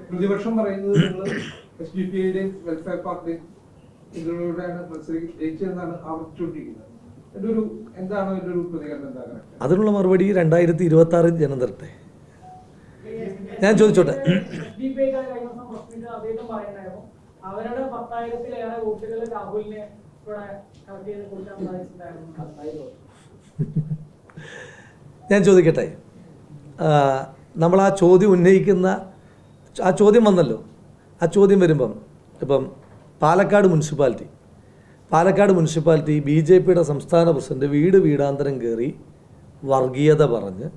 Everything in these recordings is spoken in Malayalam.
പ്രതിപക്ഷം പറയുന്നത് നിങ്ങൾ SDPIയുടെയും വെൽഫെയർ പാർട്ടിയും ഇതിലൂടെയാണ് ജയിച്ചതെന്നാണ് ആവർത്തിച്ചുകൊണ്ടിരിക്കുന്നത്. എന്താണ് അതിന്റെ ഒരു പ്രതികരണം? എന്താണ് അതിനുള്ള മറുപടി 2026 ജനം തരട്ടെ. ഞാൻ ചോദിച്ചോട്ടെ. അവരുടെ 10,000-ലേറെ വോട്ടുകൾ രാഹുലിനെ ഞാൻ ചോദിക്കട്ടെ, നമ്മൾ ആ ചോദ്യം ഉന്നയിക്കുന്ന ആ ചോദ്യം വന്നല്ലോ. ആ ചോദ്യം വരുമ്പം ഇപ്പം പാലക്കാട് മുനിസിപ്പാലിറ്റി BJPയുടെ സംസ്ഥാന പ്രസിഡന്റ് വീടാന്തരം കയറി വർഗീയത പറഞ്ഞ്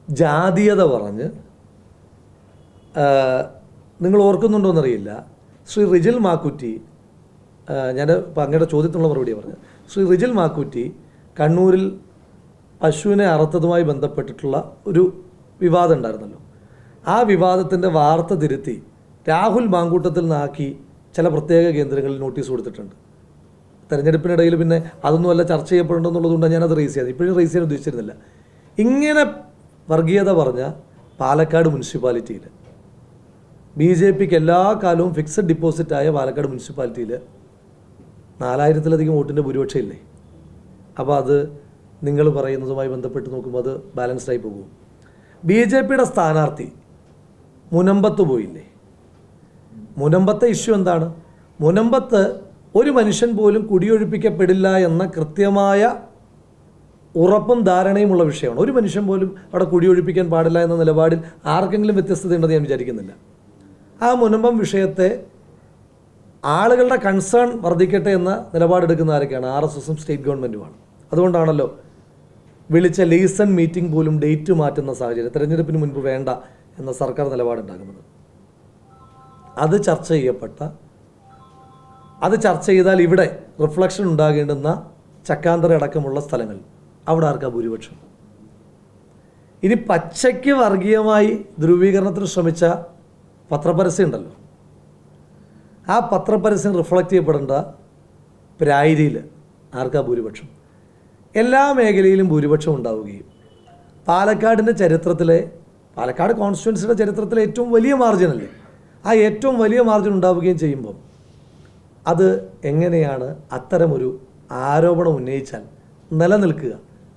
ജാതീയത പറഞ്ഞ്, നിങ്ങൾ ഓർക്കുന്നുണ്ടോയെന്നറിയില്ല, ശ്രീ റിജിൽ മാക്കുറ്റി, ഞാൻ ഇപ്പം അങ്ങയുടെ ചോദ്യത്തിനുള്ള മറുപടിയാണ് പറഞ്ഞത്. ശ്രീ റിജിൽ മാക്കുറ്റി കണ്ണൂരിൽ പശുവിനെ അറുത്തതുമായി ബന്ധപ്പെട്ടിട്ടുള്ള ഒരു വിവാദം ഉണ്ടായിരുന്നല്ലോ. ആ വിവാദത്തിൻ്റെ വാർത്ത തിരുത്തി രാഹുൽ മാങ്കൂട്ടത്തിൽ നിന്നാക്കി ചില പ്രത്യേക കേന്ദ്രങ്ങളിൽ നോട്ടീസ് കൊടുത്തിട്ടുണ്ട്. തെരഞ്ഞെടുപ്പിനിടയിൽ പിന്നെ അതൊന്നുമല്ല ചർച്ച ചെയ്യപ്പെടേണ്ടെന്നുള്ളതുകൊണ്ടാണ് ഞാനത് റേസ് ചെയ്തത്. ഇപ്പോഴും റേസ് ചെയ്യാൻ ഉദ്ദേശിച്ചിരുന്നില്ല. ഇങ്ങനെ വർഗീയത പറഞ്ഞ പാലക്കാട് മുനിസിപ്പാലിറ്റിയിൽ BJPക്ക് എല്ലാ കാലവും ഫിക്സഡ് ഡിപ്പോസിറ്റായ പാലക്കാട് മുനിസിപ്പാലിറ്റിയിൽ 4000-ലധികം വോട്ടിൻ്റെ ഭൂരിപക്ഷം ഇല്ലേ? അപ്പോൾ അത് നിങ്ങൾ പറയുന്നതുമായി ബന്ധപ്പെട്ട് നോക്കുമ്പോൾ അത് ബാലൻസ്ഡായി പോകും. BJPയുടെ സ്ഥാനാർത്ഥി മുനമ്പത്ത് പോയില്ലേ? മുനമ്പത്തെ ഇഷ്യൂ എന്താണ്? മുനമ്പത്ത് ഒരു മനുഷ്യൻ പോലും കുടിയൊഴിപ്പിക്കപ്പെടില്ല എന്ന കൃത്യമായ ഉറപ്പും ധാരണയുമുള്ള വിഷയമാണ്. ഒരു മനുഷ്യൻ പോലും അവിടെ കുടിയൊഴിപ്പിക്കാൻ പാടില്ല എന്ന നിലപാടിൽ ആർക്കെങ്കിലും വ്യത്യസ്തതയുണ്ടെന്ന് ഞാൻ വിചാരിക്കുന്നില്ല. ആ മുനമ്പം വിഷയത്തെ ആളുകളുടെ കൺസേൺ വർദ്ധിക്കട്ടെ എന്ന നിലപാടെടുക്കുന്ന ആരൊക്കെയാണ്? RSSും സ്റ്റേറ്റ് ഗവൺമെൻറ്റുമാണ്. അതുകൊണ്ടാണല്ലോ വിളിച്ച ലേസൺ മീറ്റിംഗ് പോലും ഡേറ്റ് മാറ്റുന്ന സാഹചര്യം, തെരഞ്ഞെടുപ്പിന് മുൻപ് വേണ്ട എന്ന സർക്കാർ നിലപാടുണ്ടാകുന്നത്. അത് ചർച്ച ചെയ്താൽ ഇവിടെ റിഫ്ലക്ഷൻ ഉണ്ടാകേണ്ടുന്ന ചക്കാന്തര അടക്കമുള്ള സ്ഥലങ്ങൾ അവിടെ ആർക്കാ ഭൂരിപക്ഷം? ഇനി പച്ചയ്ക്ക് വർഗീയമായി ധ്രുവീകരണത്തിന് ശ്രമിച്ച പത്രപരസ്യം ഉണ്ടല്ലോ, ആ പത്രപരസ്യം റിഫ്ലക്റ്റ് ചെയ്യപ്പെടേണ്ട പ്രായരിയിൽ ആർക്കാ ഭൂരിപക്ഷം? എല്ലാ മേഖലയിലും ഭൂരിപക്ഷം ഉണ്ടാവുകയും പാലക്കാടിൻ്റെ ചരിത്രത്തിലെ, പാലക്കാട് കോൺസ്റ്റിറ്റ്യുവൻസിയുടെ ചരിത്രത്തിലെ ഏറ്റവും വലിയ മാർജിനല്ലേ, ആ ഏറ്റവും വലിയ മാർജിൻ ഉണ്ടാവുകയും ചെയ്യുമ്പം അത് എങ്ങനെയാണ് അത്തരമൊരു ആരോപണം ഉന്നയിച്ചാൽ നിലനിൽക്കുക?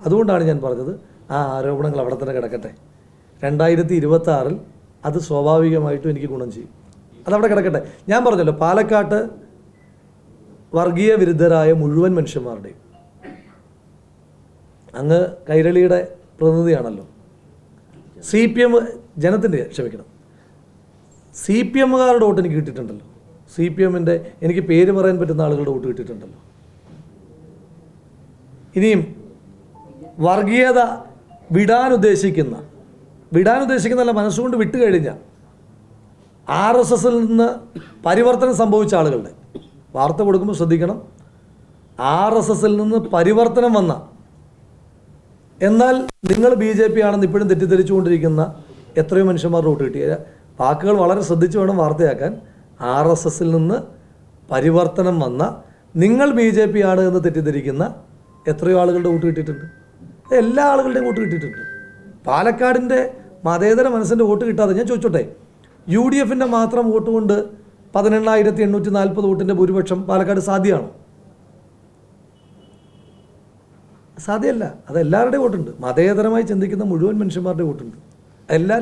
അതുകൊണ്ടാണ് ഞാൻ പറഞ്ഞത് ആ ആരോപണങ്ങൾ അവിടെ തന്നെ കിടക്കട്ടെ. 2026 അത് സ്വാഭാവികമായിട്ടും എനിക്ക് ഗുണം ചെയ്യും. അതവിടെ കിടക്കട്ടെ. ഞാൻ പറഞ്ഞല്ലോ, പാലക്കാട്ട് വർഗീയ വിരുദ്ധരായ മുഴുവൻ മനുഷ്യന്മാരുടെയും, അങ്ങ് കൈരളിയുടെ പ്രതിനിധിയാണല്ലോ, CPM ജനത്തിൻ്റെ, ക്ഷമിക്കണം, CPMകാരുടെ വോട്ട് എനിക്ക് കിട്ടിയിട്ടുണ്ടല്ലോ. CPMൻ്റെ എനിക്ക് പേര് പറയാൻ പറ്റുന്ന ആളുകളുടെ വോട്ട് കിട്ടിയിട്ടുണ്ടല്ലോ. ഇനിയും വർഗീയത വിടാനുദ്ദേശിക്കുന്നല്ല, മനസ്സുകൊണ്ട് വിട്ടു കഴിഞ്ഞാൽ RSSൽ നിന്ന് പരിവർത്തനം സംഭവിച്ച ആളുകളുടെ വാർത്ത കൊടുക്കുമ്പോൾ ശ്രദ്ധിക്കണം. RSSൽ നിന്ന് പരിവർത്തനം വന്ന, എന്നാൽ നിങ്ങൾ BJP ആണെന്ന് ഇപ്പോഴും തെറ്റിദ്ധരിച്ചുകൊണ്ടിരിക്കുന്ന എത്രയോ മനുഷ്യന്മാരുടെ വോട്ട് കിട്ടിയ, വാക്കുകൾ വളരെ ശ്രദ്ധിച്ച് വേണം വാർത്തയാക്കാൻ. RSSൽ നിന്ന് പരിവർത്തനം വന്ന, നിങ്ങൾ BJP ആണ് എന്ന് തെറ്റിദ്ധരിക്കുന്ന എത്രയോ ആളുകളുടെ വോട്ട് കിട്ടിയിട്ടുണ്ട്. എല്ലാ ആളുകളുടെയും വോട്ട് കിട്ടിയിട്ടുണ്ട്. പാലക്കാടിൻ്റെ മതേതര മനസ്സിൻ്റെ വോട്ട് കിട്ടാതെ, ഞാൻ ചോദിച്ചോട്ടെ, UDFൻ്റെ മാത്രം വോട്ട് കൊണ്ട് 18,840 വോട്ടിൻ്റെ ഭൂരിപക്ഷം പാലക്കാട് സാധ്യമാണോ? സാധ്യമല്ല. അത് എല്ലാവരുടെയും വോട്ടുണ്ട്. മതേതരമായി ചിന്തിക്കുന്ന മുഴുവൻ മനുഷ്യന്മാരുടെ വോട്ടുണ്ട്. എല്ലാ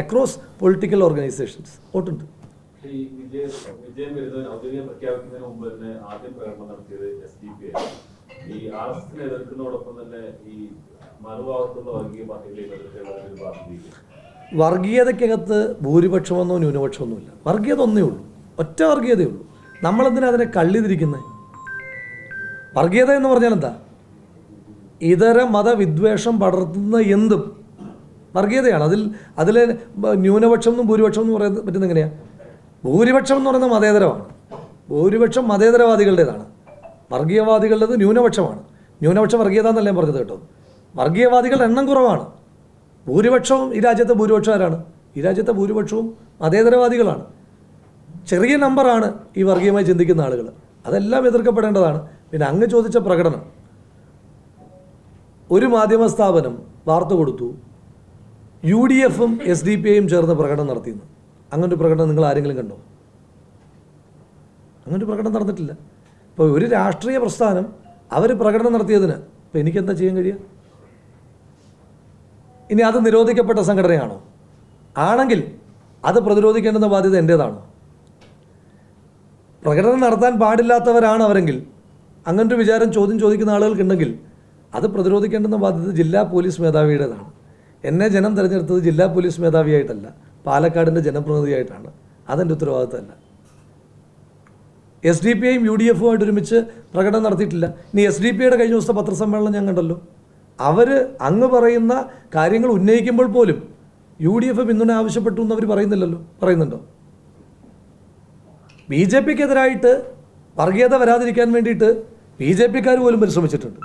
അക്രോസ് പൊളിറ്റിക്കൽ ഓർഗനൈസേഷൻസ് വോട്ടുണ്ട്. വിജയം വരുന്നത് ഔദ്യോഗികം പ്രഖ്യാപിക്കുന്നതിന് മുമ്പ് തന്നെ ആദ്യം പ്രകടനം നടത്തിയത് SDPI. ഈ RSSനെ എതിർക്കുന്നതോടൊപ്പം തന്നെ ഈ മറുഭാഗത്തുള്ള വർഗീയ പാർട്ടികളെ വർഗീയതയ്ക്കകത്ത് ഭൂരിപക്ഷമെന്നോ ന്യൂനപക്ഷമൊന്നുമില്ല. വർഗീയത ഒന്നേ ഉള്ളൂ, ഒറ്റ വർഗീയതയേ ഉള്ളൂ. നമ്മളെന്തിനാ അതിനെ കള്ളിതിരിക്കുന്നത്? വർഗീയത എന്ന് പറഞ്ഞാൽ എന്താ? ഇതര മതവിദ്വേഷം പടർത്തുന്ന എന്തും വർഗീയതയാണ്. അതിലെ ന്യൂനപക്ഷം എന്നും ഭൂരിപക്ഷം എന്ന് പറയാൻ പറ്റുന്ന എങ്ങനെയാണ്? ഭൂരിപക്ഷം എന്ന് പറയുന്നത് മതേതരമാണ്. ഭൂരിപക്ഷം മതേതരവാദികളുടേതാണ്. വർഗീയവാദികളുടേത് ന്യൂനപക്ഷമാണ്. ന്യൂനപക്ഷം വർഗീയത എന്നല്ല ഞാൻ പറഞ്ഞത് കേട്ടോ. വർഗീയവാദികളുടെ എണ്ണം കുറവാണ്. ഭൂരിപക്ഷവും ഈ രാജ്യത്തെ ഭൂരിപക്ഷം ആരാണ്? ഈ രാജ്യത്തെ ഭൂരിപക്ഷവും മതേതരവാദികളാണ്. ചെറിയ നമ്പറാണ് ഈ വർഗീയമായി ചിന്തിക്കുന്ന ആളുകൾ. അതെല്ലാം എതിർക്കപ്പെടേണ്ടതാണ്. പിന്നെ അങ്ങ് ചോദിച്ച പ്രകടനം, ഒരു മാധ്യമ സ്ഥാപനം വാർത്ത കൊടുത്തു UDFും SDPIയും ചേർന്ന് പ്രകടനം നടത്തിയെന്ന്. അങ്ങനൊരു പ്രകടനം നിങ്ങൾ ആരെങ്കിലും കണ്ടോ? അങ്ങനൊരു പ്രകടനം നടന്നിട്ടില്ല. ഇപ്പോൾ ഒരു രാഷ്ട്രീയ പ്രസ്ഥാനം അവർ പ്രകടനം നടത്തിയതിന് ഇപ്പോൾ എനിക്കെന്താ ചെയ്യാൻ കഴിയുക? ഇനി അത് നിരോധിക്കപ്പെട്ട സംഘടനയാണോ? ആണെങ്കിൽ അത് പ്രതിരോധിക്കേണ്ടുന്ന ബാധ്യത എൻ്റേതാണോ? പ്രകടനം നടത്താൻ പാടില്ലാത്തവരാണ് അവരെങ്കിൽ, അങ്ങനൊരു വിചാരം ചോദിക്കുന്ന ആളുകൾക്കുണ്ടെങ്കിൽ അത് പ്രതിരോധിക്കേണ്ടുന്ന ബാധ്യത ജില്ലാ പോലീസ് മേധാവിയുടേതാണ്. എന്നെ ജനം തിരഞ്ഞെടുത്തത് ജില്ലാ പോലീസ് മേധാവിയായിട്ടല്ല, പാലക്കാടിൻ്റെ ജനപ്രതിനിധിയായിട്ടാണ്. അതെൻ്റെ ഉത്തരവാദിത്തമല്ല. SDPIയും UDF ആയിട്ട് ഒരുമിച്ച് പ്രകടനം നടത്തിയിട്ടില്ല. ഇനി SDPIയുടെ കഴിഞ്ഞ ദിവസത്തെ പത്രസമ്മേളനം ഞാൻ കണ്ടല്ലോ. അവർ അങ്ങ് പറയുന്ന കാര്യങ്ങൾ ഉന്നയിക്കുമ്പോൾ പോലും UDF പിന്തുണ ആവശ്യപ്പെട്ടു എന്ന് അവർ പറയുന്നില്ലല്ലോ. പറയുന്നുണ്ടോ? BJPക്കെതിരായിട്ട് വർഗീയത വരാതിരിക്കാൻ വേണ്ടിയിട്ട് BJPക്കാർ പോലും പരിശ്രമിച്ചിട്ടുണ്ട്.